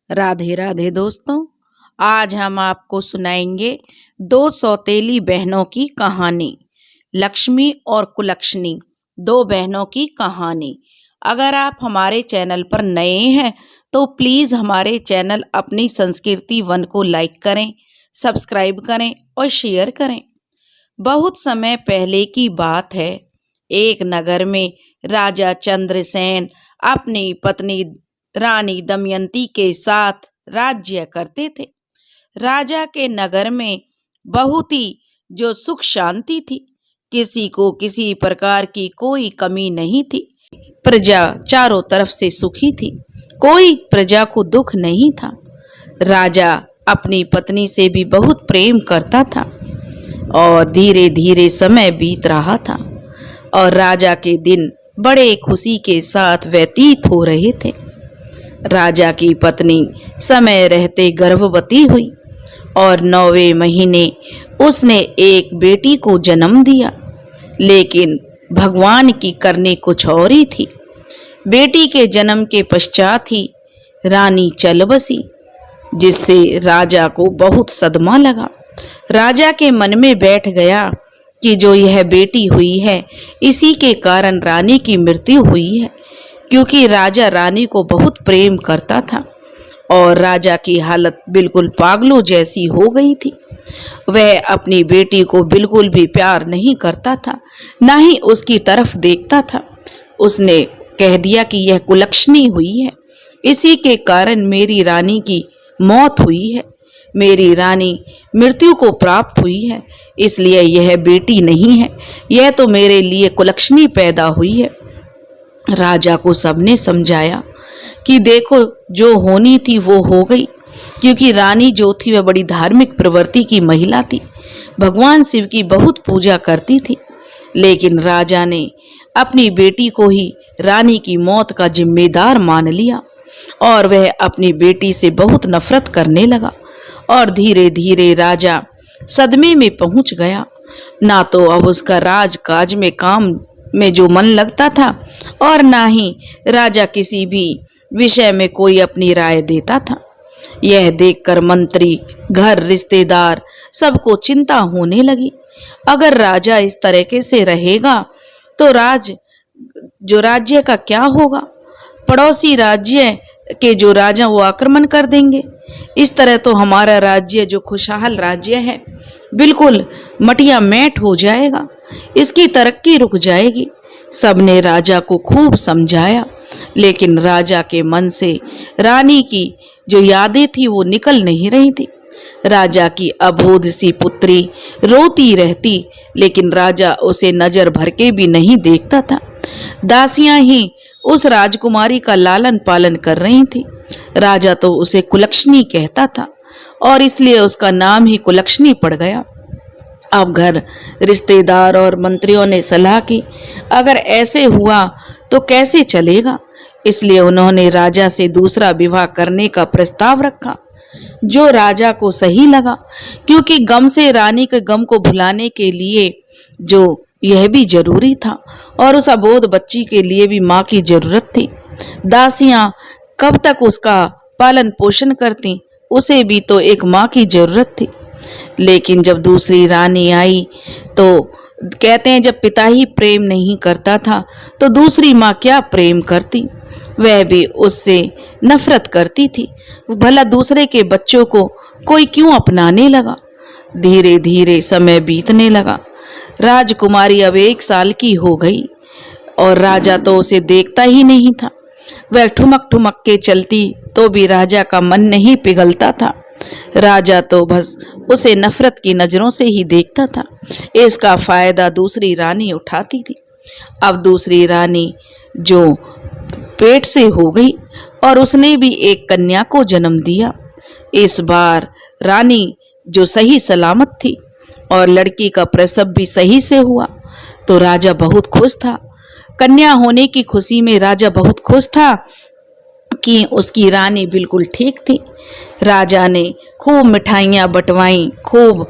राधे राधे दोस्तों। आज हम आपको सुनाएंगे दो सौतेली बहनों की कहानी। लक्ष्मी और कुलक्षणी, दो बहनों की कहानी। अगर आप हमारे चैनल पर नए हैं तो प्लीज़ हमारे चैनल अपनी संस्कृति वन को लाइक करें, सब्सक्राइब करें और शेयर करें। बहुत समय पहले की बात है। एक नगर में राजा चंद्रसेन अपनी पत्नी रानी दमयंती के साथ राज्य करते थे। राजा के नगर में बहुत ही जो सुख शांति थी, किसी को किसी प्रकार की कोई कमी नहीं थी। प्रजा चारों तरफ से सुखी थी, कोई प्रजा को दुख नहीं था। राजा अपनी पत्नी से भी बहुत प्रेम करता था और धीरे धीरे समय बीत रहा था और राजा के दिन बड़े खुशी के साथ व्यतीत हो रहे थे। राजा की पत्नी समय रहते गर्भवती हुई और 9वें महीने उसने एक बेटी को जन्म दिया, लेकिन भगवान की करनी कुछ और ही थी। बेटी के जन्म के पश्चात ही रानी चल बसी, जिससे राजा को बहुत सदमा लगा। राजा के मन में बैठ गया कि जो यह बेटी हुई है, इसी के कारण रानी की मृत्यु हुई है, क्योंकि राजा रानी को बहुत प्रेम करता था और राजा की हालत बिल्कुल पागलों जैसी हो गई थी। वह अपनी बेटी को बिल्कुल भी प्यार नहीं करता था, ना ही उसकी तरफ देखता था। उसने कह दिया कि यह कुलक्षणी हुई है, इसी के कारण मेरी रानी की मौत हुई है, मेरी रानी मृत्यु को प्राप्त हुई है, इसलिए यह बेटी नहीं है, यह तो मेरे लिए कुलक्षणी पैदा हुई है। राजा को सबने समझाया कि देखो, जो होनी थी वो हो गई, क्योंकि रानी जो थी वह बड़ी धार्मिक प्रवृत्ति की महिला थी, भगवान शिव की बहुत पूजा करती थी। लेकिन राजा ने अपनी बेटी को ही रानी की मौत का जिम्मेदार मान लिया और वह अपनी बेटी से बहुत नफरत करने लगा और धीरे धीरे राजा सदमे में पहुंच गया। ना तो अब उसका राजकाज में काम में जो मन लगता था और ना ही राजा किसी भी विषय में कोई अपनी राय देता था। यह देखकर मंत्री, घर, रिश्तेदार सबको चिंता होने लगी। अगर राजा इस तरीके से रहेगा तो राज्य का क्या होगा? पड़ोसी राज्य के जो राजा वो आक्रमण कर देंगे। इस तरह तो हमारा राज्य जो खुशहाल राज्य है बिल्कुल मटिया मैट हो जाएगा, इसकी तरक्की रुक जाएगी। सबने राजा को खूब समझाया, लेकिन राजा के मन से रानी की जो यादें थी वो निकल नहीं रही थी। राजा की अबोध सी पुत्री रोती रहती, लेकिन राजा उसे नजर भर के भी नहीं देखता था। दासियां ही उस राजकुमारी का लालन पालन कर रही थी। राजा तो उसे कुलक्षणी कहता था और इसलिए उसका नाम ही कुलक्षणी पड़ गया। अब घर, रिश्तेदार और मंत्रियों ने सलाह की, अगर ऐसे हुआ तो कैसे चलेगा, इसलिए उन्होंने राजा से दूसरा विवाह करने का प्रस्ताव रखा, जो राजा को सही लगा, क्योंकि गम से रानी के गम को भुलाने के लिए जो यह भी जरूरी था और उस अबोध बच्ची के लिए भी माँ की जरूरत थी। दासियां कब तक उसका पालन पोषण करती, उसे भी तो एक माँ की जरूरत थी। लेकिन जब दूसरी रानी आई तो कहते हैं, जब पिता ही प्रेम नहीं करता था तो दूसरी माँ क्या प्रेम करती। वह भी उससे नफरत करती थी। भला दूसरे के बच्चों को कोई क्यों अपनाने लगा। धीरे धीरे समय बीतने लगा। राजकुमारी अब 1 साल की हो गई और राजा तो उसे देखता ही नहीं था। वह ठुमक ठुमक के चलती तो भी राजा का मन नहीं पिघलता था। राजा तो बस उसे नफरत की नजरों से ही देखता था। इसका फायदा दूसरी रानी उठाती थी। अब दूसरी रानी जो पेट से हो गई और उसने भी एक कन्या को जन्म दिया। इस बार रानी जो सही सलामत थी और लड़की का प्रसव भी सही से हुआ तो राजा बहुत खुश था। कन्या होने की खुशी में राजा बहुत खुश था कि उसकी रानी बिल्कुल ठीक थी। राजा ने खूब मिठाइयाँ बंटवाई, खूब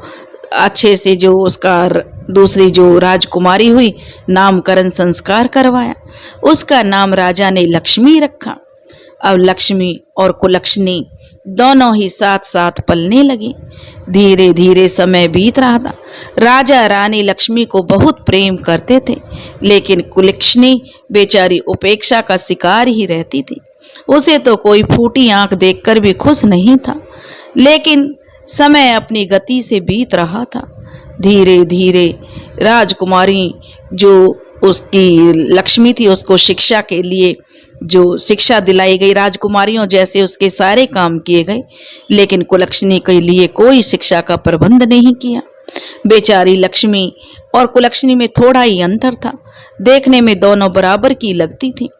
अच्छे से जो उसका दूसरी जो राजकुमारी हुई नामकरण संस्कार करवाया। उसका नाम राजा ने लक्ष्मी रखा। अब लक्ष्मी और कुलक्षणी दोनों ही साथ साथ पलने लगी। धीरे धीरे समय बीत रहा था। राजा रानी लक्ष्मी को बहुत प्रेम करते थे, लेकिन कुलक्षणी बेचारी उपेक्षा का शिकार ही रहती थी। उसे तो कोई फूटी आंख देखकर भी खुश नहीं था। लेकिन समय अपनी गति से बीत रहा था। धीरे धीरे राजकुमारी जो उसकी लक्ष्मी थी, उसको शिक्षा के लिए जो शिक्षा दिलाई गई, राजकुमारियों जैसे उसके सारे काम किए गए, लेकिन कुलक्षणी के लिए कोई शिक्षा का प्रबंध नहीं किया। बेचारी लक्ष्मी और कुलक्षणी में थोड़ा ही अंतर था। देखने में दोनों बराबर की लगती थी।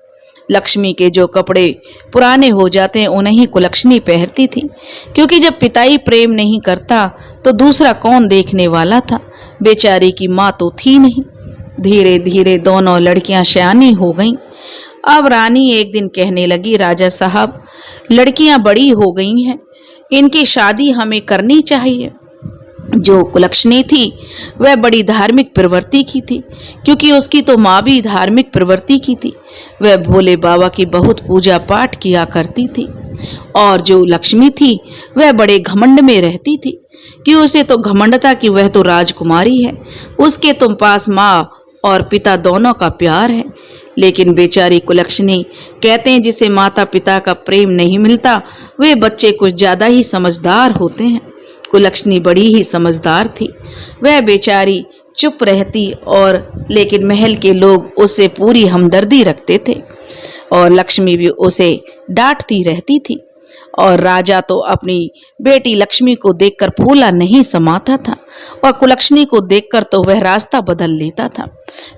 लक्ष्मी के जो कपड़े पुराने हो जाते हैं उन्हें ही कुलक्षणी पहनती थी, क्योंकि जब पिताई प्रेम नहीं करता तो दूसरा कौन देखने वाला था। बेचारी की माँ तो थी नहीं। धीरे धीरे दोनों लड़कियां सयानी हो गईं। अब रानी एक दिन कहने लगी, राजा साहब, लड़कियां बड़ी हो गई हैं, इनकी शादी हमें करनी चाहिए। जो कुलक्षणी थी वह बड़ी धार्मिक प्रवृत्ति की थी, क्योंकि उसकी तो माँ भी धार्मिक प्रवृत्ति की थी। वह भोले बाबा की बहुत पूजा पाठ किया करती थी। और जो लक्ष्मी थी वह बड़े घमंड में रहती थी, कि उसे तो घमंड था कि वह तो राजकुमारी है, उसके तो पास माँ और पिता दोनों का प्यार है। लेकिन बेचारी कुलक्षणी, कहते हैं जिसे माता पिता का प्रेम नहीं मिलता वे बच्चे कुछ ज्यादा ही समझदार होते हैं। कुलक्षणी बड़ी ही समझदार थी। वह बेचारी चुप रहती, और लेकिन महल के लोग उससे पूरी हमदर्दी रखते थे, और लक्ष्मी भी उसे डांटती रहती थी। और राजा तो अपनी बेटी लक्ष्मी को देखकर फूला नहीं समाता था, और कुलक्षणी को देखकर तो वह रास्ता बदल लेता था।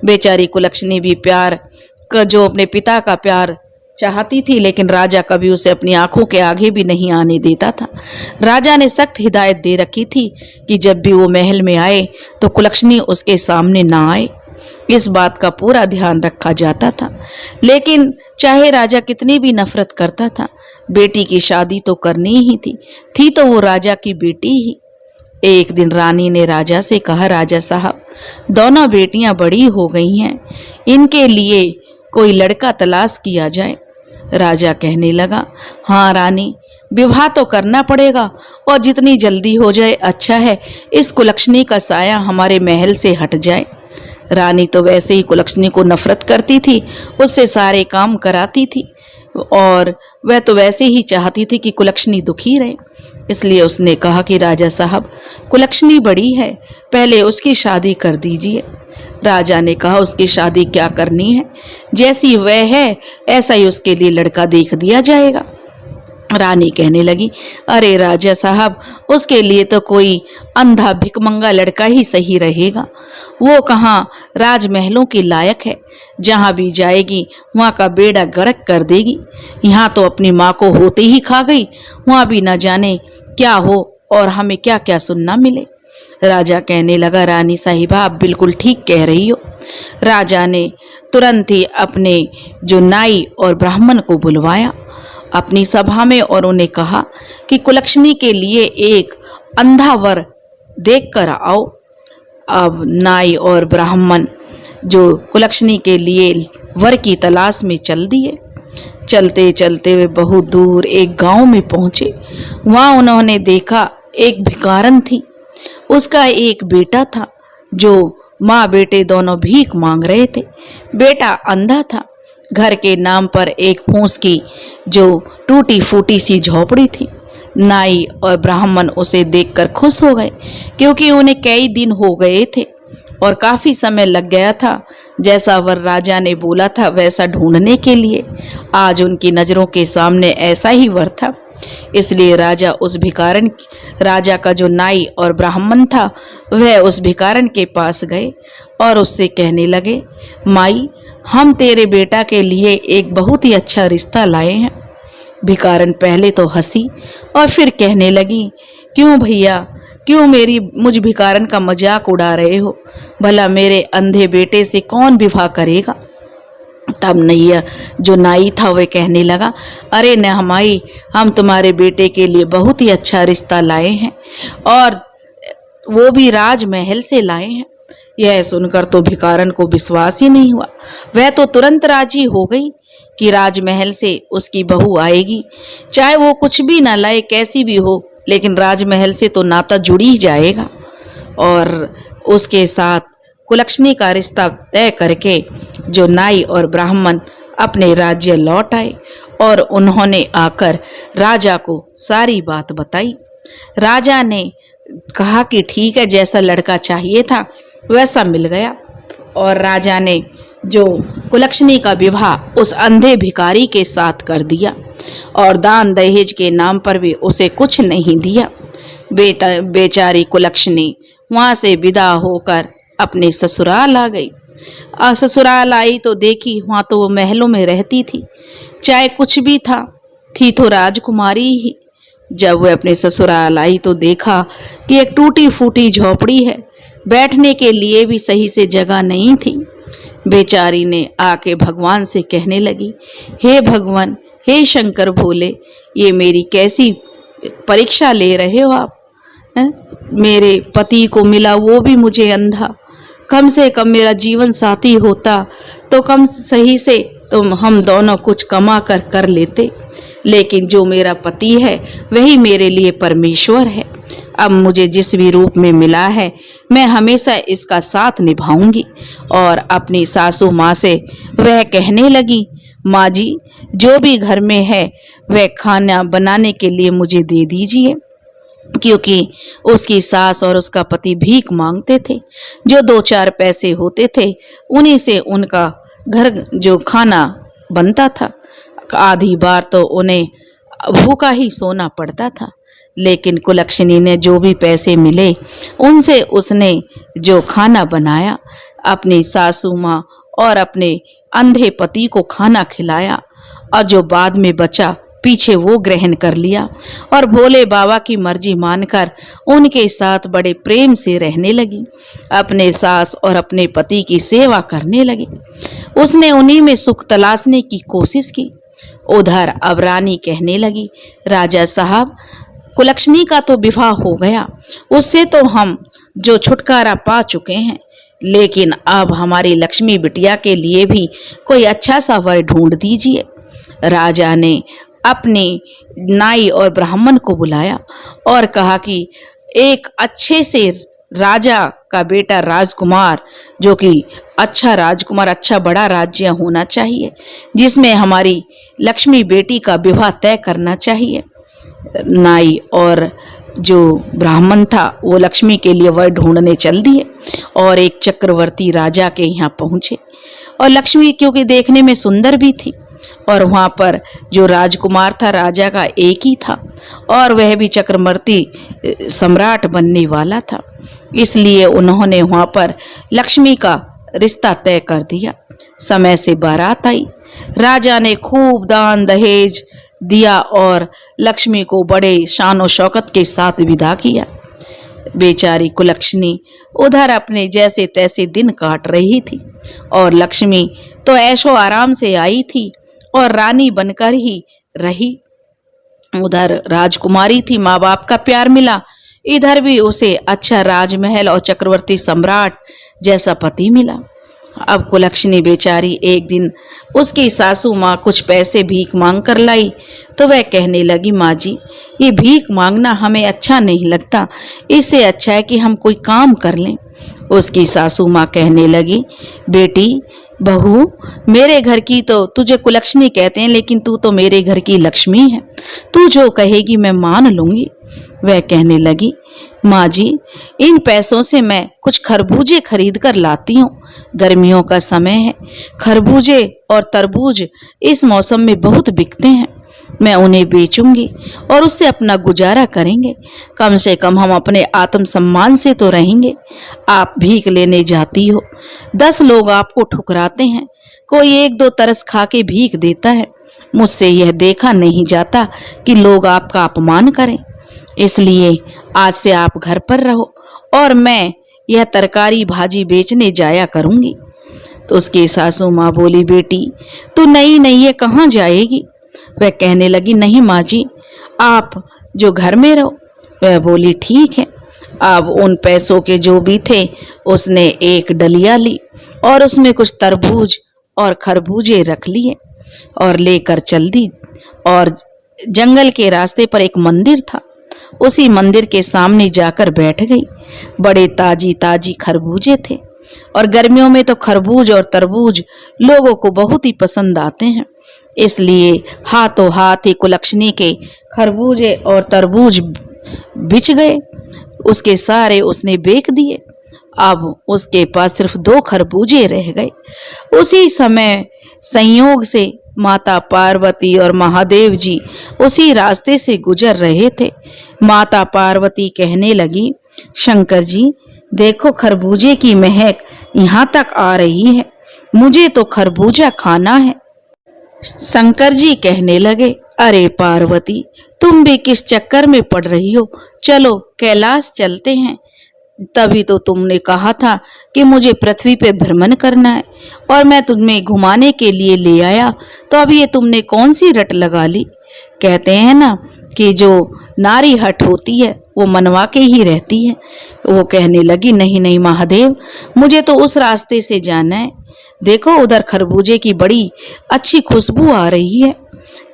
बेचारी कुलक्षणी भी प्यार का, जो अपने पिता का प्यार चाहती थी, लेकिन राजा कभी उसे अपनी आंखों के आगे भी नहीं आने देता था। राजा ने सख्त हिदायत दे रखी थी कि जब भी वो महल में आए तो कुलक्षणी उसके सामने ना आए। इस बात का पूरा ध्यान रखा जाता था। लेकिन चाहे राजा कितनी भी नफरत करता था, बेटी की शादी तो करनी ही थी तो वो राजा की बेटी ही। एक दिन रानी ने राजा से कहा, राजा साहब, दोनों बेटियां बड़ी हो गई हैं, इनके लिए कोई लड़का तलाश किया जाए। राजा कहने लगा, हाँ रानी, विवाह तो करना पड़ेगा, और जितनी जल्दी हो जाए अच्छा है। इस कुलक्षणी का साया हमारे महल से हट जाए। रानी तो वैसे ही कुलक्षणी को नफरत करती थी, उससे सारे काम कराती थी, और वह तो वैसे ही चाहती थी कि कुलक्षणी दुखी रहे। इसलिए उसने कहा कि राजा साहब, कुलक्षणी बड़ी है, पहले उसकी शादी कर दीजिए। राजा ने कहा, उसकी शादी क्या करनी है, जैसी वह है ऐसा ही उसके लिए लड़का देख दिया जाएगा। रानी कहने लगी, अरे राजा साहब, उसके लिए तो कोई अंधा भिकमंगा लड़का ही सही रहेगा। वो कहाँ राजमहलों के लायक है, जहाँ भी जाएगी वहाँ का बेड़ा गर्क कर देगी। यहाँ तो अपनी माँ को होते ही खा गई, वहाँ भी न जाने क्या हो और हमें क्या क्या सुनना मिले। राजा कहने लगा, रानी साहिबा, आप बिल्कुल ठीक कह रही हो। राजा ने तुरंत ही अपने जो नाई और ब्राह्मण को बुलवाया अपनी सभा में, और उन्हें कहा कि कुलक्षणी के लिए एक अंधा वर देख कर आओ। अब नाई और ब्राह्मण जो कुलक्षणी के लिए वर की तलाश में चल दिए। चलते चलते वे बहुत दूर एक गांव में पहुंचे। वहां उन्होंने देखा एक भिखारन थी, उसका एक बेटा था, जो माँ बेटे दोनों भीख मांग रहे थे। बेटा अंधा था। घर के नाम पर एक फूस की जो टूटी फूटी सी झोपड़ी थी। नाई और ब्राह्मण उसे देखकर खुश हो गए, क्योंकि उन्हें कई दिन हो गए थे और काफी समय लग गया था। जैसा वर राजा ने बोला था वैसा ढूंढने के लिए आज उनकी नजरों के सामने ऐसा ही वर था। इसलिए राजा का जो नाई और ब्राह्मण था वह उस भिखारन के पास गए और उससे कहने लगे, माई, हम तेरे बेटा के लिए एक बहुत ही अच्छा रिश्ता लाए हैं। भिखारन पहले तो हंसी और फिर कहने लगी, क्यों भैया, क्यों मुझ भिखारन का मजाक उड़ा रहे हो? भला मेरे अंधे बेटे से कौन विवाह करेगा? तब नैया जो नाई था वह कहने लगा, अरे न माई, हम तुम्हारे बेटे के लिए बहुत ही अच्छा रिश्ता लाए हैं, और वो भी राजमहल से लाए हैं। यह सुनकर तो भिखारन को विश्वास ही नहीं हुआ। वह तो तुरंत राजी हो गई कि राजमहल से उसकी बहू आएगी, चाहे वो कुछ भी ना लाए, कैसी भी हो, लेकिन राजमहल से तो नाता जुड़ ही जाएगा। और उसके साथ कुलक्षणी का रिश्ता तय करके जो नाई और ब्राह्मण अपने राज्य लौट आए और उन्होंने आकर राजा को सारी बात बताई। राजा ने कहा कि ठीक है, जैसा लड़का चाहिए था वैसा मिल गया। और राजा ने जो कुलक्षणी का विवाह उस अंधे भिखारी के साथ कर दिया और दान दहेज के नाम पर भी उसे कुछ नहीं दिया। बेचारी कुलक्षणी वहां से विदा होकर अपने ससुराल आ गई। ससुराल आई तो देखी वहां तो वो महलों में रहती थी, चाहे कुछ भी था, थी तो राजकुमारी ही। जब वह अपने ससुराल आई तो देखा कि एक टूटी फूटी झोपड़ी है, बैठने के लिए भी सही से जगह नहीं थी। बेचारी ने आके भगवान से कहने लगी, हे भगवान, हे शंकर भोले, ये मेरी कैसी परीक्षा ले रहे हो आप? मेरे पति को मिला वो भी मुझे अंधा, कम से कम मेरा जीवन साथी होता तो कम सही से तो हम दोनों कुछ कमा कर लेते, लेकिन जो मेरा पति है वही मेरे लिए परमेश्वर है। अब मुझे जिस भी रूप में मिला है मैं हमेशा इसका साथ निभाऊंगी। और अपनी सासू माँ से वह कहने लगी, माँ जी, जो भी घर में है वह खाना बनाने के लिए मुझे दे दीजिए, क्योंकि उसकी सास और उसका पति भीख मांगते थे। जो 2-4 पैसे होते थे उन्हीं से उनका घर जो खाना बनता था। आधी बार तो उन्हें भूखा ही सोना पड़ता था। लेकिन कुलक्षणी ने जो भी पैसे मिले उनसे उसने जो खाना बनाया, अपनी सासू माँ और अपने अंधे पति को खाना खिलाया, और जो बाद में बचा पीछे वो ग्रहण कर लिया और भोले बाबा की मर्जी मानकर उनके साथ बड़े प्रेम से रहने लगी। अपने सास और अपने पति की सेवा करने लगी। उसने उन्हीं में सुख तलाशने की कोशिश की। उधर अब रानी कहने लगी, राजा साहब, कुलक्षणी का तो विवाह हो गया, उससे तो हम जो छुटकारा पा चुके हैं, लेकिन अब हमारी लक्ष्मी बिटिया के लिए भी कोई अच्छा सा वर ढूंढ दीजिए। राजा ने अपने नाई और ब्राह्मण को बुलाया और कहा कि एक अच्छे से राजा का बेटा राजकुमार, जो कि अच्छा राजकुमार, अच्छा बड़ा राज्य होना चाहिए, जिसमें हमारी लक्ष्मी बेटी का विवाह तय करना चाहिए। नाई और जो ब्राह्मण था वो लक्ष्मी के लिए वर ढूंढने चल दिए और एक चक्रवर्ती राजा के यहाँ पहुंचे। और लक्ष्मी क्योंकि देखने में सुंदर भी थी और वहाँ पर जो राजकुमार था राजा का एक ही था और वह भी चक्रवर्ती सम्राट बनने वाला था, इसलिए उन्होंने वहाँ पर लक्ष्मी का रिश्ता तय कर दिया। समय से बारात आई, राजा ने खूब दान दहेज दिया और लक्ष्मी को बड़े शान शौकत के साथ विदा किया। बेचारी कुलक्षणी उधर अपने जैसे तैसे दिन काट रही थी और लक्ष्मी तो ऐशो आराम से आई थी और रानी बनकर ही रही। उधर राजकुमारी थी, माँ बाप का प्यार मिला, इधर भी उसे अच्छा राजमहल और चक्रवर्ती सम्राट जैसा पति मिला। अब कुलक्षणी बेचारी एक दिन उसकी सासू माँ कुछ पैसे भीख मांग कर लाई तो वह कहने लगी, माँ जी, ये भीख मांगना हमें अच्छा नहीं लगता, इससे अच्छा है कि हम कोई काम कर लें। उसकी सासू माँ कहने लगी, बेटी बहू, मेरे घर की तो तुझे कुलक्षणी कहते हैं, लेकिन तू तो मेरे घर की लक्ष्मी है, तू जो कहेगी मैं मान लूंगी। वह कहने लगी, माँ जी, इन पैसों से मैं कुछ खरबूजे खरीद कर लाती हूँ, गर्मियों का समय है, खरबूजे और तरबूज इस मौसम में बहुत बिकते हैं, मैं उन्हें बेचूंगी और उससे अपना गुजारा करेंगे, कम से कम हम अपने आत्मसम्मान से तो रहेंगे। आप भीख लेने जाती हो, 10 लोग आपको ठुकराते हैं, कोई 1-2 तरस खा के भीख देता है, मुझसे यह देखा नहीं जाता कि लोग आपका अपमान करें, इसलिए आज से आप घर पर रहो और मैं यह तरकारी भाजी बेचने जाया करूंगी। तो उसकी सासू माँ बोली, बेटी तू नहीं ये कहाँ जाएगी? वह कहने लगी, नहीं माँ जी, आप जो घर में रहो। वह बोली, ठीक है, अब उन पैसों के जो भी थे उसने एक डलिया ली और उसमें कुछ तरबूज और खरबूजे रख लिए और लेकर चल दी। और जंगल के रास्ते पर एक मंदिर था, उसी मंदिर के सामने जाकर बैठ गई। बड़े ताजी ताजी खरबूजे थे और गर्मियों में तो खरबूज और तरबूज लोगों को बहुत ही पसंद आते हैं, इसलिए हाथों हाथ ही कुलक्षणी के खरबूजे और तरबूज बिछ गए। उसके सारे उसने बेच दिए। अब उसके पास सिर्फ 2 खरबूजे रह गए। उसी समय संयोग से माता पार्वती और महादेव जी उसी रास्ते से गुजर रहे थे। माता पार्वती कहने लगी, शंकर जी देखो, खरबूजे की महक यहाँ तक आ रही है, मुझे तो खरबूजा खाना है। शंकर जी कहने लगे, अरे पार्वती, तुम भी किस चक्कर में पड़ रही हो, चलो कैलाश चलते हैं। तभी तो तुमने कहा था कि मुझे पृथ्वी पे भ्रमण करना है और मैं तुम्हें घुमाने के लिए ले आया, तो अब ये तुमने कौन सी रट लगा ली। कहते हैं ना कि जो नारी हट होती है वो मनवा के ही रहती है। वो कहने लगी, नहीं नहीं महादेव, मुझे तो उस रास्ते से जाना है। देखो उधर खरबूजे की बड़ी अच्छी खुशबू आ रही है,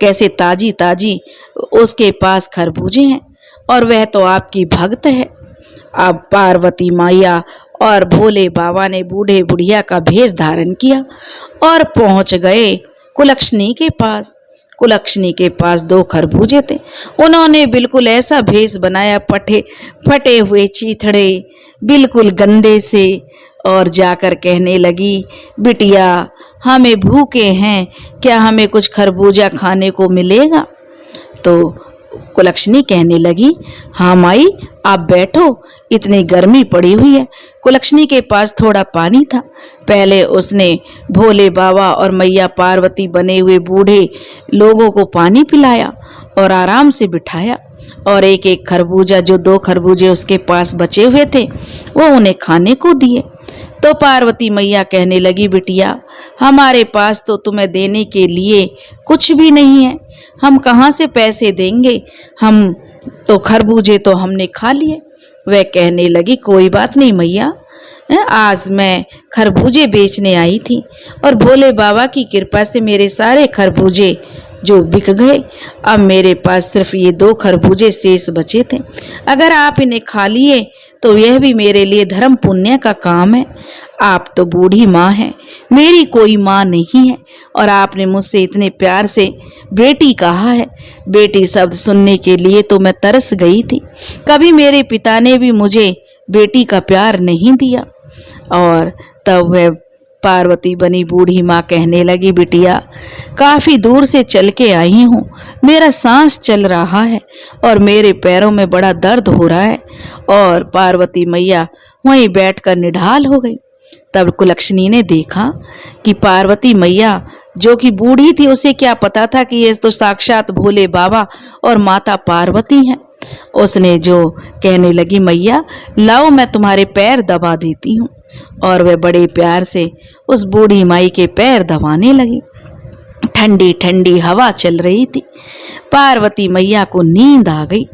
कैसे ताजी ताजी उसके पास खरबूजे हैं और वह तो आपकी भक्त है। अब पार्वती मैया और भोले बाबा ने बूढ़े बुढ़िया का भेष धारण किया और पहुंच गए कुलक्षणी के पास। कुलक्षणी के पास 2 खरबूजे थे। उन्होंने बिल्कुल ऐसा भेष बनाया, फटे हुए चीथड़े, बिल्कुल गंदे से, और जाकर कहने लगी, बिटिया हमें भूखे हैं, क्या हमें कुछ खरबूजा खाने को मिलेगा। तो कुलक्षणी कहने लगी, हाँ माई आप बैठो, इतनी गर्मी पड़ी हुई है। कुलक्षणी के पास थोड़ा पानी था। पहले उसने भोले बाबा और मैया पार्वती बने हुए बूढ़े लोगों को पानी पिलाया और आराम से बिठाया और एक एक खरबूजा, जो 2 खरबूजे उसके पास बचे हुए थे, वो उन्हें खाने को दिए। तो पार्वती मैया कहने लगी, बिटिया हमारे पास तो तुम्हें देने के लिए कुछ भी नहीं है, हम कहाँ से पैसे देंगे, हम तो खरबूजे तो हमने खा लिए। वह कहने लगी, कोई बात नहीं मैया, आज मैं खरबूजे बेचने आई थी और भोले बाबा की कृपा से मेरे सारे खरबूजे जो बिक गए। अब मेरे पास सिर्फ ये 2 खरबूजे शेष बचे थे, अगर आप इन्हें खा लिए तो यह भी मेरे लिए धर्म पुण्य का काम है। आप तो बूढ़ी माँ हैं, मेरी कोई माँ नहीं है, और आपने मुझसे इतने प्यार से बेटी कहा है। बेटी शब्द सुनने के लिए तो मैं तरस गई थी। कभी मेरे पिता ने भी मुझे बेटी का प्यार नहीं दिया। और तब वह पार्वती बनी बूढ़ी माँ कहने लगी, बिटिया काफी दूर से चल के आई हूँ, मेरा सांस चल रहा है और मेरे पैरों में बड़ा दर्द हो रहा है। और पार्वती मैया वहीं बैठकर निढाल हो गई। तब कुलक्षणी ने देखा कि पार्वती मैया जो कि बूढ़ी थी, उसे क्या पता था कि ये तो साक्षात भोले बाबा और माता पार्वती हैं। उसने जो कहने लगी, मैया लाओ मैं तुम्हारे पैर दबा देती हूँ, और वह बड़े प्यार से उस बूढ़ी माई के पैर दबाने लगी। ठंडी ठंडी हवा चल रही थी। पार्वती मैया को नींद आ गई।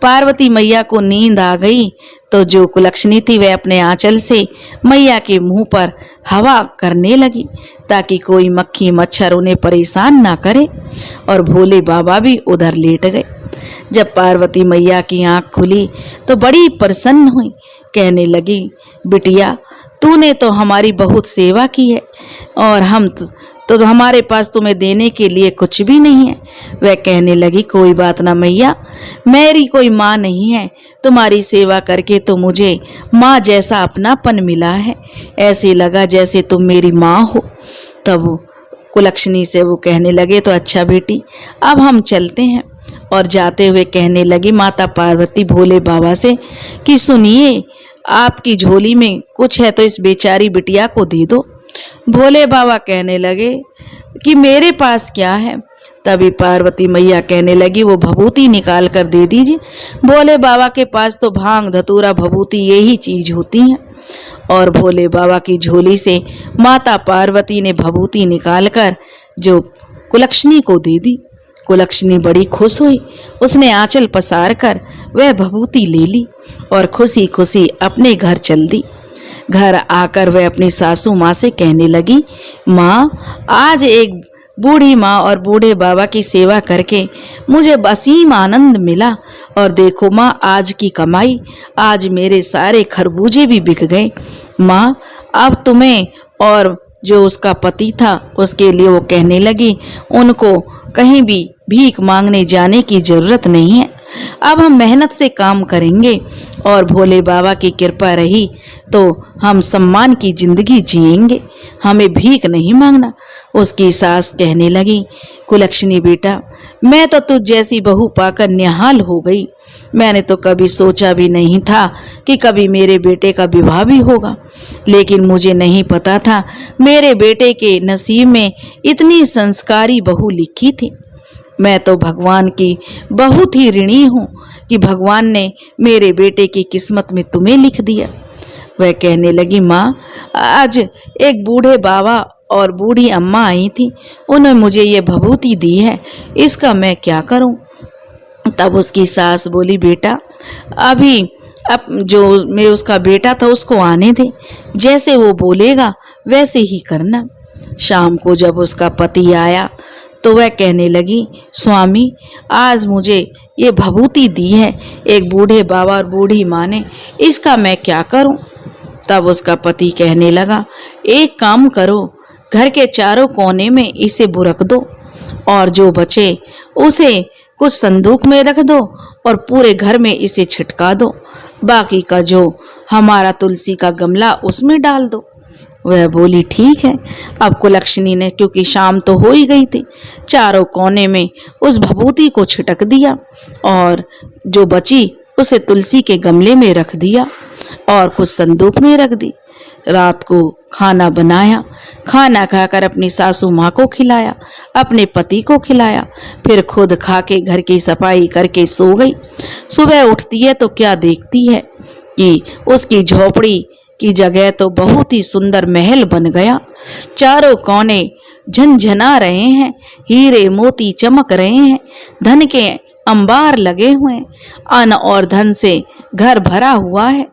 पार्वती मैया को नींद आ गई तो जो कुलक्षणी थी वह अपने आंचल से मैया के मुंह पर हवा करने लगी ताकि कोई मक्खी मच्छर उन्हें परेशान ना करे, और भोले बाबा भी उधर लेट गए। जब पार्वती मैया की आंख खुली तो बड़ी प्रसन्न हुई, कहने लगी, बिटिया तूने तो हमारी बहुत सेवा की है और हम तो हमारे पास तुम्हें देने के लिए कुछ भी नहीं है। वह कहने लगी, कोई बात ना मैया, मेरी कोई माँ नहीं है, तुम्हारी सेवा करके तो मुझे माँ जैसा अपनापन मिला है, ऐसे लगा जैसे तुम मेरी माँ हो। तब कुलक्षणी से वो कहने लगे, तो अच्छा बेटी अब हम चलते हैं। और जाते हुए कहने लगी माता पार्वती भोले बाबा से कि सुनिए, आपकी झोली में कुछ है तो इस बेचारी बिटिया को दे दो। भोले बाबा कहने लगे कि मेरे पास क्या है। तभी पार्वती मैया कहने लगी, वो भभूति निकाल कर दे दीजिए। भोले बाबा के पास तो भांग धतूरा भभूति यही चीज होती है। और भोले बाबा की झोली से माता पार्वती ने भभूति निकालकर जो कुलक्षणी को दे दी। कुलक्षणी बड़ी खुश हुई, उसने आंचल पसार कर वह भभूति ले ली और खुशी खुशी अपने घर चल दी। घर आकर वह अपनी सासू माँ से कहने लगी, माँ, आज एक बूढ़ी माँ और बूढ़े बाबा की सेवा करके मुझे असीम आनंद मिला। और देखो माँ, आज की कमाई, आज मेरे सारे खरबूजे भी बिक गए। माँ, अब तुम्हें और जो उसका पति था उसके लिए वो कहने लगी, उनको कहीं भी भीख मांगने जाने की जरूरत नहीं है। अब हम मेहनत से काम करेंगे और भोले बाबा की कृपा रही तो हम सम्मान की जिंदगी जिएंगे, हमें भीख नहीं मांगना। उसकी सास कहने लगी, कुलक्षणी बेटा, मैं तो तुझ जैसी बहू पाकर निहाल हो गई। मैंने तो कभी सोचा भी नहीं था कि कभी मेरे बेटे का विवाह भी होगा, लेकिन मुझे नहीं पता था मेरे बेटे के नसीब में इतनी संस्कारी बहू लिखी थी। मैं तो भगवान की बहुत ही ऋणी हूँ कि भगवान ने मेरे बेटे की किस्मत में तुम्हें लिख दिया। वह कहने लगी, माँ, आज एक बूढ़े बाबा और बूढ़ी अम्मा आई थी, उन्होंने मुझे ये भभूति दी है, इसका मैं क्या करूं? तब उसकी सास बोली, बेटा, अभी अब जो मैं उसका बेटा था उसको आने दे, जैसे वो बोलेगा वैसे ही करना। शाम को जब उसका पति आया तो वह कहने लगी, स्वामी, आज मुझे ये भभूति दी है एक बूढ़े बाबा और बूढ़ी माँ ने, इसका मैं क्या करूं? तब उसका पति कहने लगा, एक काम करो, घर के चारों कोने में इसे बुरक दो और जो बचे उसे कुछ संदूक में रख दो और पूरे घर में इसे छिटका दो, बाकी का जो हमारा तुलसी का गमला उसमें डाल दो। वह बोली, ठीक है। अब कुलक्षणी ने, क्योंकि शाम तो हो ही गई थी, चारों कोने में उस भभूति को छिटक दिया और जो बची उसे तुलसी के गमले में रख दिया और कुछ संदूक में रख दी। रात को खाना बनाया, खाना खाकर अपनी सासू माँ को खिलाया, अपने पति को खिलाया, फिर खुद खा के घर की सफाई करके सो गई। सुबह उठती है तो क्या देखती है कि उसकी झोपड़ी की जगह तो बहुत ही सुंदर महल बन गया। चारों कोने झनझना रहे हैं, हीरे मोती चमक रहे हैं, धन के अंबार लगे हुए हैं, अन्न और धन से घर भरा हुआ है।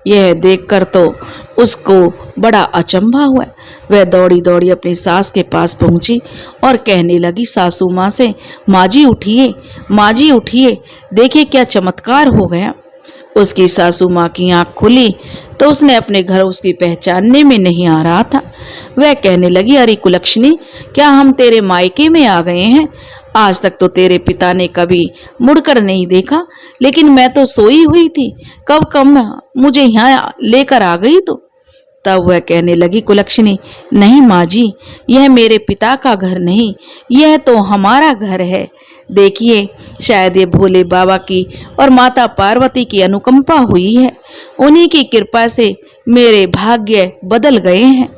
यह देखकर तो उसको बड़ा अचंभा हुआ। वह दौड़ी दौड़ी अपनी सास के पास पहुंची और कहने लगी सासू माँ से, माँ जी उठिए, माँ जी उठिए, देखिए क्या चमत्कार हो गया। उसकी सासू माँ की आंख खुली तो उसने अपने घर उसकी पहचानने में नहीं आ रहा था। वह कहने लगी, अरे कुलक्षणी, क्या हम तेरे मायके में आ गए हैं? आज तक तो तेरे पिता ने कभी मुड़कर नहीं देखा, लेकिन मैं तो सोई हुई थी, कब कम मुझे यहाँ लेकर आ गई तो। तब वह कहने लगी, कुलक्षणी, नहीं माँ जी, यह मेरे पिता का घर नहीं, यह तो हमारा घर है। देखिए, शायद ये भोले बाबा की और माता पार्वती की अनुकंपा हुई है, उन्हीं की कृपा से मेरे भाग्य बदल गए हैं।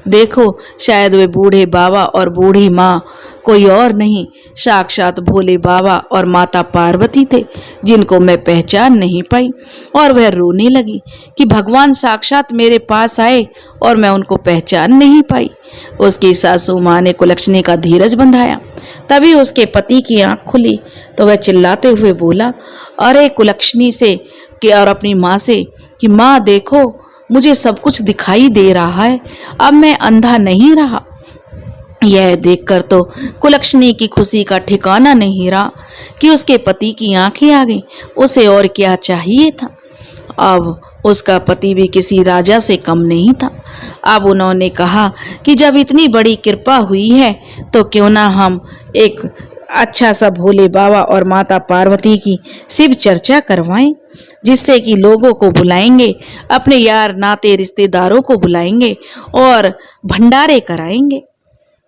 देखो, शायद वे बूढ़े बाबा और बूढ़ी माँ कोई और नहीं, साक्षात भोले बाबा और माता पार्वती थे, जिनको मैं पहचान नहीं पाई। और वह रोने लगी कि भगवान साक्षात मेरे पास आए और मैं उनको पहचान नहीं पाई। उसकी सासू माँ ने कुलक्षणी का धीरज बंधाया। तभी उसके पति की आंख खुली तो वह चिल्लाते हुए बोला, अरे कुलक्षणी से कि और अपनी माँ से कि माँ देखो, मुझे सब कुछ दिखाई दे रहा है, अब मैं अंधा नहीं रहा। यह देखकर तो कुलक्षणी की खुशी का ठिकाना नहीं रहा कि उसके पति की आंखें आ गई। उसे और क्या चाहिए था? अब उसका पति भी किसी राजा से कम नहीं था। अब उन्होंने कहा कि जब इतनी बड़ी कृपा हुई है तो क्यों ना हम एक अच्छा सा भोले बाबा और माता पार्वती की शिव चर्चा करवाएं, जिससे कि लोगों को बुलाएंगे, अपने यार नाते रिश्तेदारों को बुलाएंगे और भंडारे कराएंगे।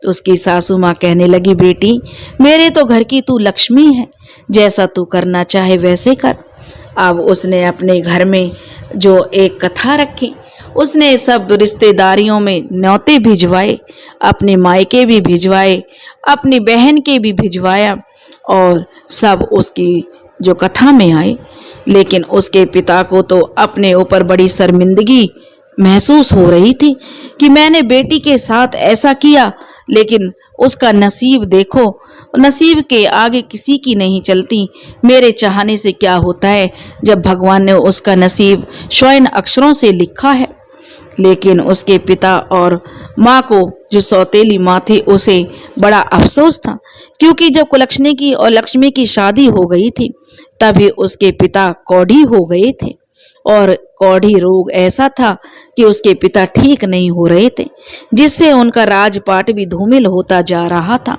तो उसकी सासू माँ कहने लगी, बेटी, मेरे तो घर की तू लक्ष्मी है, जैसा तू करना चाहे वैसे कर। अब उसने अपने घर में जो एक कथा रखी, उसने सब रिश्तेदारियों में न्योते भिजवाए, अपने मायके भी भिजवाए, अपनी बहन के भी भिजवाया और सब उसकी जो कथा में आए। लेकिन उसके पिता को तो अपने ऊपर बड़ी शर्मिंदगी महसूस हो रही थी कि मैंने बेटी के साथ ऐसा किया, लेकिन उसका नसीब देखो, नसीब के आगे किसी की नहीं चलती। मेरे चाहने से क्या होता है जब भगवान ने उसका नसीब स्वर्ण अक्षरों से लिखा है। लेकिन उसके पिता और माँ को, जो सौतेली माँ थी, उसे बड़ा अफसोस था, क्योंकि जब कुलक्षणी की और लक्ष्मी की शादी हो गई थी तभी उसके पिता कौड़ी हो गए थे। और कौड़ी रोग ऐसा था कि उसके पिता ठीक नहीं हो रहे थे, जिससे उनका राजपाट भी धूमिल होता जा रहा था।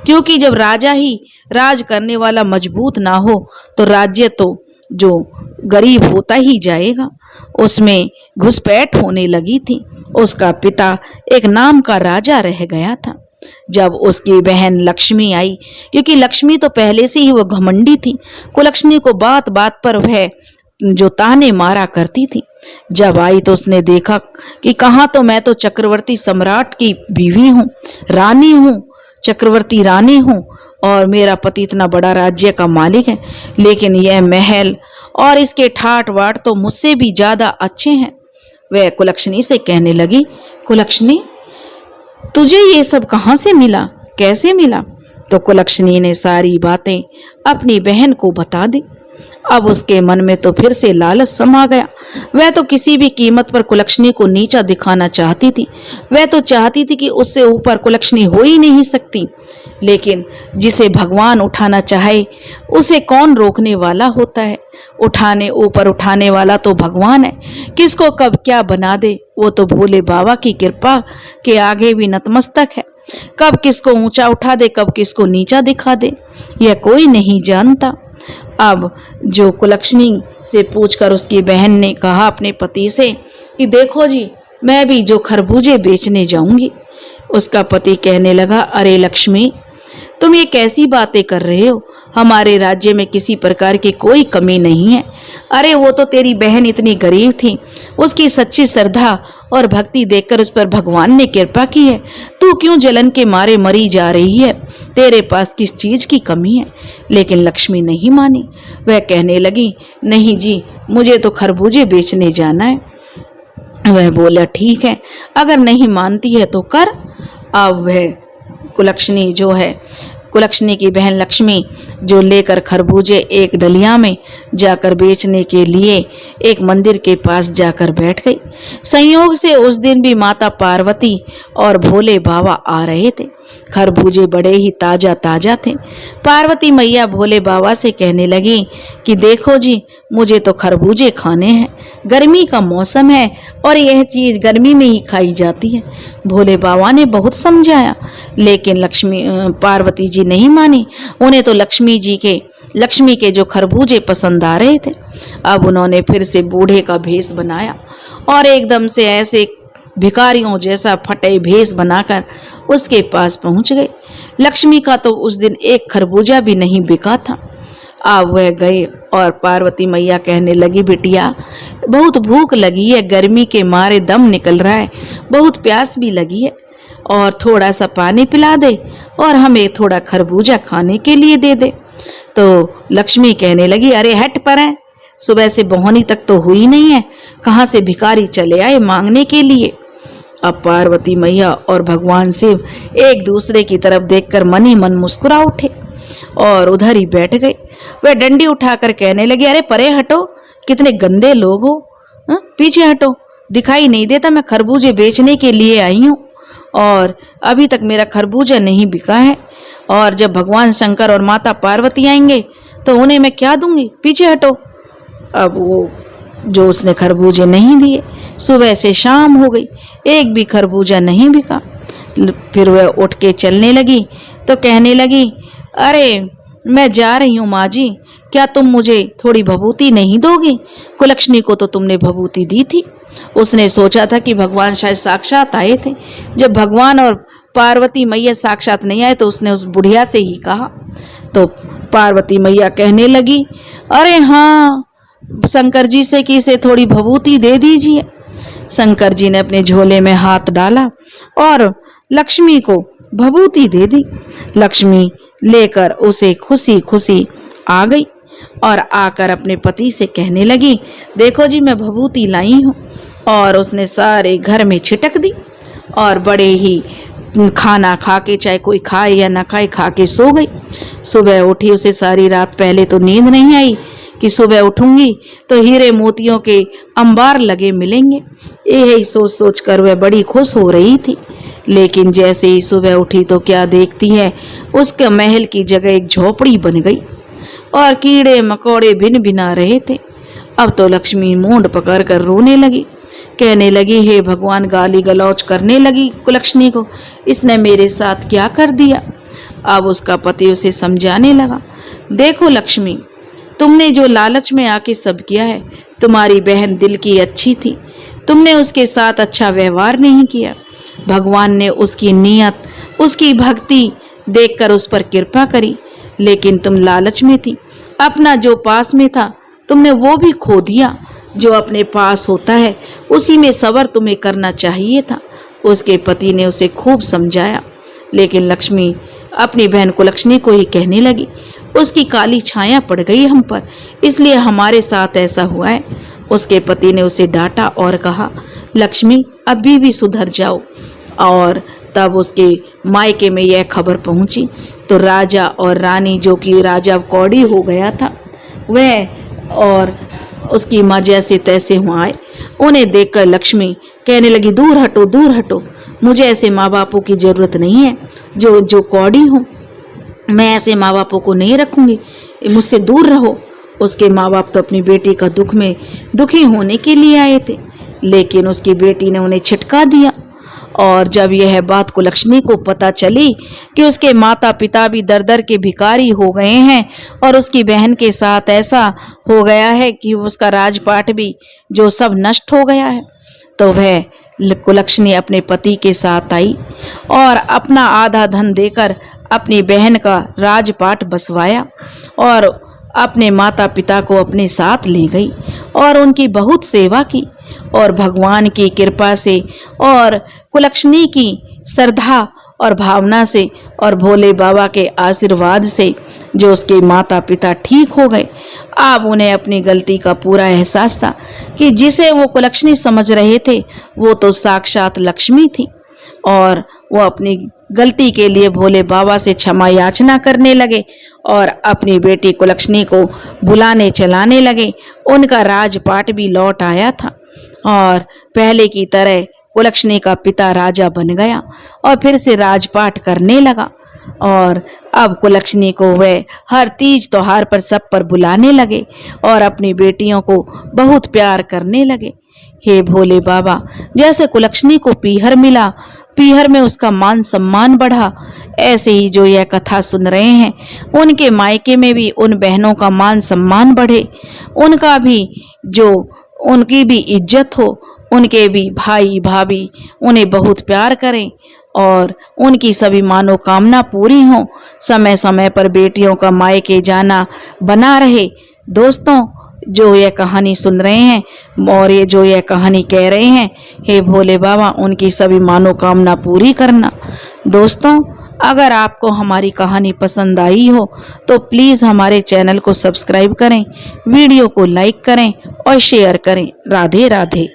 क्योंकि जब राजा ही राज करने वाला मजबूत ना हो तो राज्य तो जो गरीब होता ही जाएगा। उसमें घुसपैठ होने लगी थी। उसका पिता एक नाम का राजा रह गया था। जब उसकी बहन लक्ष्मी आई, क्योंकि लक्ष्मी तो पहले से ही वो घमंडी थी, कुलक्षणी को बात बात पर वह जो ताने मारा करती थी। जब आई तो उसने देखा कि कहाँ, तो मैं तो चक्रवर्ती सम्राट की बीवी हूँ, रानी हूँ, चक्रवर्ती रानी हूँ, और मेरा पति इतना बड़ा राज्य का मालिक है, लेकिन यह महल और इसके ठाट बाट तो मुझसे भी ज्यादा अच्छे हैं। वह कुलक्षणी से कहने लगी, कुलक्षणी, तुझे ये सब कहाँ से मिला, कैसे मिला? तो कुलक्षणी ने सारी बातें अपनी बहन को बता दी। अब उसके मन में तो फिर से लालच समा गया। वह तो किसी भी कीमत पर कुलक्षणी को नीचा दिखाना चाहती थी। वह तो चाहती थी कि उससे ऊपर कुलक्षणी हो ही नहीं सकती। लेकिन जिसे भगवान उठाना चाहे उसे कौन रोकने वाला होता है? ऊपर उठाने वाला तो भगवान है। किसको कब क्या बना दे वो तो भोले बाबा की कृपा के आगे भी नतमस्तक है। कब किसको ऊंचा उठा दे, कब किसको नीचा दिखा दे, यह कोई नहीं जानता। अब जो कुलक्षणी से पूछकर उसकी बहन ने कहा अपने पति से कि देखो जी, मैं भी जो खरबूजे बेचने जाऊंगी। उसका पति कहने लगा, अरे लक्ष्मी, तुम ये कैसी बातें कर रहे हो? हमारे राज्य में किसी प्रकार की कोई कमी नहीं है। अरे वो तो तेरी बहन इतनी गरीब थी, उसकी सच्ची श्रद्धा और भक्ति देखकर उस पर भगवान ने कृपा की है। तू क्यों जलन के मारे मरी जा रही है? तेरे पास किस चीज की कमी है? लेकिन लक्ष्मी नहीं मानी। वह कहने लगी, नहीं जी, मुझे तो खरबूजे बेचने जाना है। वह बोला, ठीक है, अगर नहीं मानती है तो कर। अब वह कुलक्षणी की बहन लक्ष्मी जो लेकर खरबूजे एक डलिया में जाकर बेचने के लिए एक मंदिर के पास जाकर बैठ गई। संयोग से उस दिन भी माता पार्वती और भोले बाबा आ रहे थे। खरबूजे बड़े ही ताजा ताजा थे। पार्वती मैया भोले बाबा से कहने लगी कि देखो जी, मुझे तो खरबूजे खाने हैं, गर्मी का मौसम है और यह चीज गर्मी में ही खाई जाती है। भोले बाबा ने बहुत समझाया, लेकिन पार्वती जी नहीं मानी। उन्हें तो लक्ष्मी के जो खरबूजे पसंद आ रहे थे। अब उन्होंने फिर से बूढ़े का भेष बनाया और एकदम से ऐसे भिखारियों जैसा फटे भेष बनाकर उसके पास पहुंच गए। लक्ष्मी का तो उस दिन एक खरबूजा भी नहीं बिका था। अब वह गए और पार्वती मैया कहने लगी, बिटिया, बहुत भूख लगी है, गर्मी के मारे दम निकल रहा है, बहुत प्यास भी लगी है, और थोड़ा सा पानी पिला दे और हमें थोड़ा खरबूजा खाने के लिए दे दे। तो लक्ष्मी कहने लगी, अरे हट पर है, सुबह से बोहनी तक तो हुई नहीं है, कहाँ से भिखारी चले आए मांगने के लिए। अब पार्वती मैया और भगवान शिव एक दूसरे की तरफ देखकर मन ही मन मुस्कुरा उठे और उधर ही बैठ गए। वह डंडी उठाकर कहने लगे, अरे परे हटो, कितने गंदे लोग हो, पीछे हटो, दिखाई नहीं देता, मैं खरबूजे बेचने के लिए आई हूँ और अभी तक मेरा खरबूजा नहीं बिका है, और जब भगवान शंकर और माता पार्वती आएंगे तो उन्हें मैं क्या दूंगी, पीछे हटो। अब वो जो उसने खरबूजे नहीं दिए, सुबह से शाम हो गई, एक भी खरबूजा नहीं बिका। फिर वह उठ के चलने लगी तो कहने लगी, अरे मैं जा रही हूँ माँ जी, क्या तुम मुझे थोड़ी भभूति नहीं दोगी? कुलक्षणी को तो तुमने भभूति दी थी। उसने सोचा था कि भगवान शायद साक्षात आए थे। जब भगवान और पार्वती मैया साक्षात नहीं आए तो उसने उस बुढ़िया से ही कहा। तो पार्वती मैया कहने लगी, अरे हाँ, शंकर जी से कि इसे थोड़ी भभूति दे दीजिए। शंकर जी ने अपने झोले में हाथ डाला और लक्ष्मी को भभूति दे दी। लक्ष्मी लेकर उसे खुशी खुशी आ गई और आकर अपने पति से कहने लगी, देखो जी, मैं भभूति लाई हूँ। और उसने सारे घर में छिटक दी और बड़े ही खाना खा के, चाहे कोई खाए या ना खाए, खा के सो गई। सुबह उठी, उसे सारी रात पहले तो नींद नहीं आई कि सुबह उठूंगी तो हीरे मोतियों के अंबार लगे मिलेंगे। यही सोच सोच कर वह बड़ी खुश हो रही थी। लेकिन जैसे ही सुबह उठी तो क्या देखती है, उसके महल की जगह एक झोपड़ी बन गई और कीड़े मकोड़े भिन भिना रहे थे। अब तो लक्ष्मी मूंड पकड़ कर रोने लगी, कहने लगी, हे भगवान, गाली गलौज करने लगी कुलक्षणी को, इसने मेरे साथ क्या कर दिया। अब उसका पति उसे समझाने लगा, देखो लक्ष्मी, तुमने जो लालच में आके सब किया है, तुम्हारी बहन दिल की अच्छी थी, तुमने उसके साथ अच्छा व्यवहार नहीं किया। भगवान ने उसकी नियत, उसकी भक्ति देखकर उस पर कृपा करी, लेकिन तुम लालच में थी, अपना जो पास में था तुमने वो भी खो दिया। जो अपने पास होता है उसी में सबर तुम्हें करना चाहिए था। उसके पति ने उसे खूब समझाया, लेकिन लक्ष्मी अपनी बहन कुलक्षणी को ही कहने लगी, उसकी काली छाया पड़ गई हम पर, इसलिए हमारे साथ ऐसा हुआ है। उसके पति ने उसे डांटा और कहा, लक्ष्मी अभी भी सुधर जाओ। और तब उसके मायके में यह खबर पहुंची तो राजा और रानी, जो कि राजा कौड़ी हो गया था, वह और उसकी माँ जैसे तैसे हुआ आए। उन्हें देखकर लक्ष्मी कहने लगी, दूर हटो, दूर हटो, मुझे ऐसे माँ बापों की जरूरत नहीं है जो कौड़ी हूँ। मैं ऐसे माँ बापों को नहीं रखूंगी, मुझसे दूर रहो। उसके माँ बाप तो अपनी बेटी का दुख में दुखी होने के लिए आए थे, लेकिन उसकी बेटी ने उन्हें छिटका दिया। और जब यह बात कुलक्षणी को पता चली कि उसके माता पिता भी दर दर के भिखारी हो गए हैं और उसकी बहन के साथ ऐसा हो गया है कि उसका राजपाट भी जो सब नष्ट हो गया है, तो वह कुलक्षणी अपने पति के साथ आई और अपना आधा धन देकर अपनी बहन का राजपाट बसवाया और अपने माता पिता को अपने साथ ले गई और उनकी बहुत सेवा की। और भगवान की कृपा से और कुलक्षणी की श्रद्धा और भावना से और भोले बाबा के आशीर्वाद से जो उसके माता पिता ठीक हो गए। अब उन्हें अपनी गलती का पूरा एहसास था कि जिसे वो कुलक्षणी समझ रहे थे वो तो साक्षात लक्ष्मी थी, और वो अपनी गलती के लिए भोले बाबा से क्षमा याचना करने लगे और अपनी बेटी कुलक्षणी को बुलाने चलाने लगे। उनका राजपाट भी लौट आया था और पहले की तरह कुलक्षणी का पिता राजा बन गया और फिर से राजपाट करने लगा। और अब कुलक्षणी को वह हर तीज त्योहार पर सब पर बुलाने लगे और अपनी बेटियों को बहुत प्यार करने लगे। हे भोले बाबा, जैसे कुलक्षणी को पीहर मिला, पीहर में उसका मान सम्मान बढ़ा, ऐसे ही जो यह कथा सुन रहे हैं उनके मायके में भी उन बहनों का मान सम्मान बढ़े, उनका भी जो उनकी भी इज्जत हो, उनके भी भाई भाभी उन्हें बहुत प्यार करें और उनकी सभी मनोकामना पूरी हो, समय समय पर बेटियों का मायके जाना बना रहे। दोस्तों, जो यह कहानी सुन रहे हैं और ये जो यह कहानी कह रहे हैं, हे भोले बाबा उनकी सभी मनोकामना पूरी करना। दोस्तों, अगर आपको हमारी कहानी पसंद आई हो तो प्लीज़ हमारे चैनल को सब्सक्राइब करें, वीडियो को लाइक करें और शेयर करें। राधे राधे।